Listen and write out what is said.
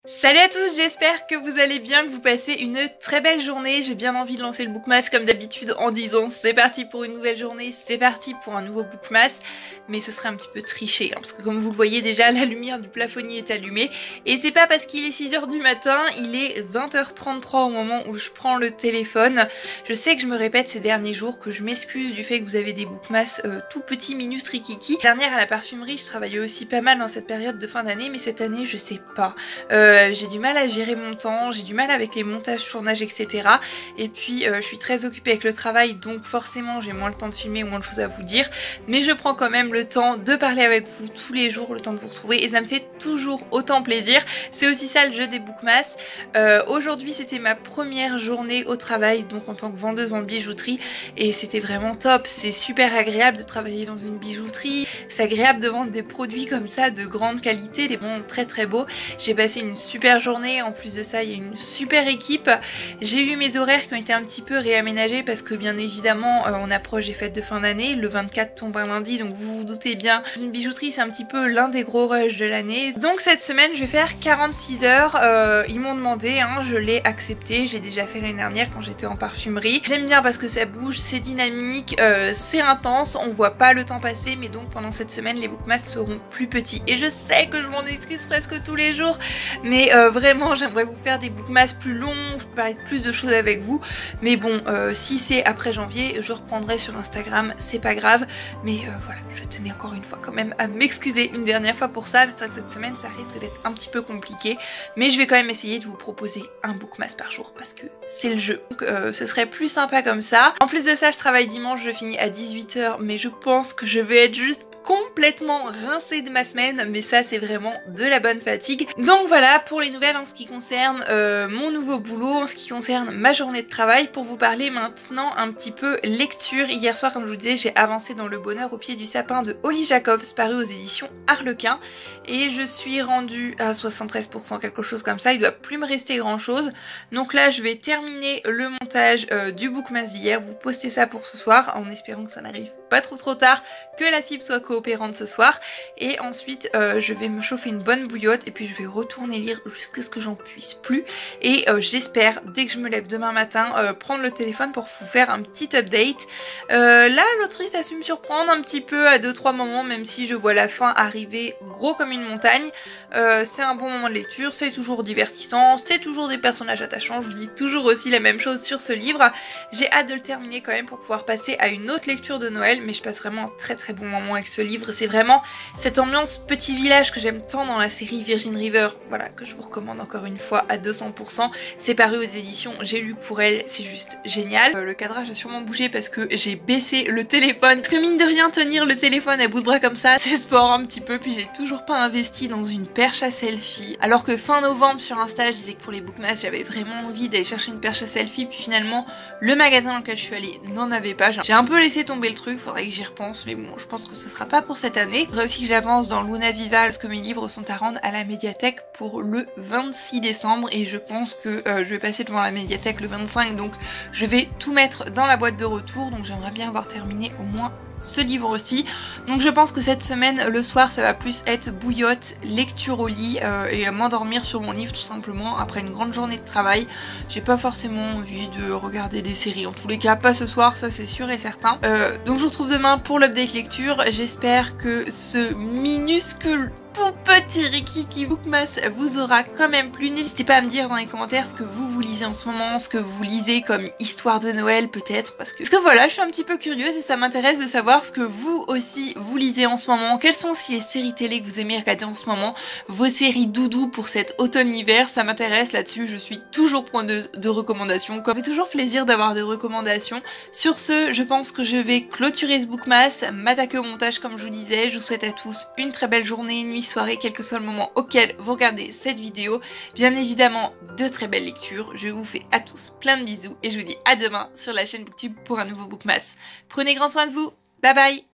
Salut à tous, j'espère que vous allez bien, que vous passez une très belle journée. J'ai bien envie de lancer le bookmas comme d'habitude en disant c'est parti pour une nouvelle journée, c'est parti pour un nouveau bookmas. Mais ce serait un petit peu triché, hein, parce que comme vous le voyez déjà, la lumière du plafonnier est allumée. Et c'est pas parce qu'il est 6h du matin, il est 20h33 au moment où je prends le téléphone. Je sais que je me répète ces derniers jours, que je m'excuse du fait que vous avez des bookmas tout petits, minus, rikiki. Dernière à la parfumerie, je travaillais aussi pas mal dans cette période de fin d'année, mais cette année je sais pas. J'ai du mal à gérer mon temps, j'ai du mal avec les montages, tournages, etc. Et puis je suis très occupée avec le travail, donc forcément j'ai moins le temps de filmer, moins de choses à vous dire. Mais je prends quand même le temps de parler avec vous tous les jours, le temps de vous retrouver, et ça me fait toujours autant plaisir. C'est aussi ça le jeu des bookmas. Aujourd'hui c'était ma première journée au travail, donc en tant que vendeuse en bijouterie, et c'était vraiment top. C'est super agréable de travailler dans une bijouterie, c'est agréable de vendre des produits comme ça de grande qualité, des bons très très beaux. J'ai passé une super journée, en plus de ça il y a une super équipe. J'ai eu mes horaires qui ont été un petit peu réaménagés parce que bien évidemment on approche des fêtes de fin d'année, le 24 tombe un lundi, donc vous vous doutez bien, une bijouterie c'est un petit peu l'un des gros rushs de l'année. Donc cette semaine je vais faire 46 heures, ils m'ont demandé, hein, je l'ai accepté, je l'ai déjà fait l'année dernière quand j'étais en parfumerie. J'aime bien parce que ça bouge, c'est dynamique, c'est intense, on voit pas le temps passer, mais donc pendant cette semaine les bookmas seront plus petits. Et je sais que je m'en excuse presque tous les jours, mais vraiment j'aimerais vous faire des bookmas plus longs, je peux parler de plus de choses avec vous, mais bon si c'est après janvier je reprendrai sur Instagram, c'est pas grave, mais voilà, je tenais encore une fois quand même à m'excuser une dernière fois pour ça. C'est vrai que cette semaine ça risque d'être un petit peu compliqué, mais je vais quand même essayer de vous proposer un bookmas par jour parce que c'est le jeu, donc ce serait plus sympa comme ça. En plus de ça je travaille dimanche, je finis à 18 h, mais je pense que je vais être juste complètement rincée de ma semaine, mais ça c'est vraiment de la bonne fatigue. Donc voilà pour les nouvelles en ce qui concerne mon nouveau boulot, en ce qui concerne ma journée de travail. Pour vous parler maintenant un petit peu lecture, hier soir comme je vous disais j'ai avancé dans Le Bonheur au pied du sapin de Holly Jacobs, paru aux éditions Harlequin, et je suis rendue à 73%, quelque chose comme ça, il doit plus me rester grand chose. Donc là je vais terminer le montage du bookmas d'hier, vous postez ça pour ce soir en espérant que ça n'arrive pas trop tard, que la fibre soit coopérante ce soir, et ensuite je vais me chauffer une bonne bouillotte et puis je vais retourner lire jusqu'à ce que j'en puisse plus, et j'espère dès que je me lève demain matin prendre le téléphone pour vous faire un petit update. Là l'autrice a su me surprendre un petit peu à 2-3 moments, même si je vois la fin arriver gros comme une montagne. C'est un bon moment de lecture, c'est toujours divertissant, c'est toujours des personnages attachants, je vous dis toujours aussi la même chose sur ce livre. J'ai hâte de le terminer quand même pour pouvoir passer à une autre lecture de Noël, mais je passe vraiment un très bon moment avec ce livre. C'est vraiment cette ambiance petit village que j'aime tant dans la série Virgin River, voilà, que je vous recommande encore une fois à 200%. C'est paru aux éditions J'ai lu pour elle, c'est juste génial. Le cadrage a sûrement bougé parce que j'ai baissé le téléphone, parce que mine de rien tenir le téléphone à bout de bras comme ça c'est sport un petit peu, puis j'ai toujours pas investi dans une perche à selfie, alors que fin novembre sur Insta je disais que pour les bookmas j'avais vraiment envie d'aller chercher une perche à selfie, puis finalement le magasin dans lequel je suis allée n'en avait pas. J'ai un peu laissé tomber le truc, faudrait que j'y repense, mais bon je pense que ce sera pas pour cette année. Faudrait aussi que j'avance dans Luna Viva parce que mes livres sont à rendre à la médiathèque pour le 26 décembre, et je pense que je vais passer devant la médiathèque le 25, donc je vais tout mettre dans la boîte de retour, donc j'aimerais bien avoir terminé au moins ce livre aussi. Donc je pense que cette semaine le soir ça va plus être bouillotte, lecture au lit et m'endormir sur mon livre tout simplement après une grande journée de travail. J'ai pas forcément envie de regarder des séries, en tous les cas pas ce soir, ça c'est sûr et certain. Donc je vous retrouve demain pour l'update lecture. J'espère que ce minuscule tout petit Rikiki bookmas vous aura quand même plu. N'hésitez pas à me dire dans les commentaires ce que vous lisez en ce moment, ce que vous lisez comme histoire de Noël peut-être, parce que voilà, je suis un petit peu curieuse et ça m'intéresse de savoir ce que vous aussi vous lisez en ce moment. Quelles sont aussi les séries télé que vous aimez regarder en ce moment, vos séries doudou pour cet automne-hiver, ça m'intéresse. Là-dessus je suis toujours preneuse de recommandations, ça fait toujours plaisir d'avoir des recommandations. Sur ce, je pense que je vais clôturer ce bookmas, m'attaquer au montage comme je vous disais. Je vous souhaite à tous une très belle journée, nuit, soirée, quel que soit le moment auquel vous regardez cette vidéo. Bien évidemment de très belles lectures. Je vous fais à tous plein de bisous et je vous dis à demain sur la chaîne Booktube pour un nouveau bookmas. Prenez grand soin de vous, bye bye.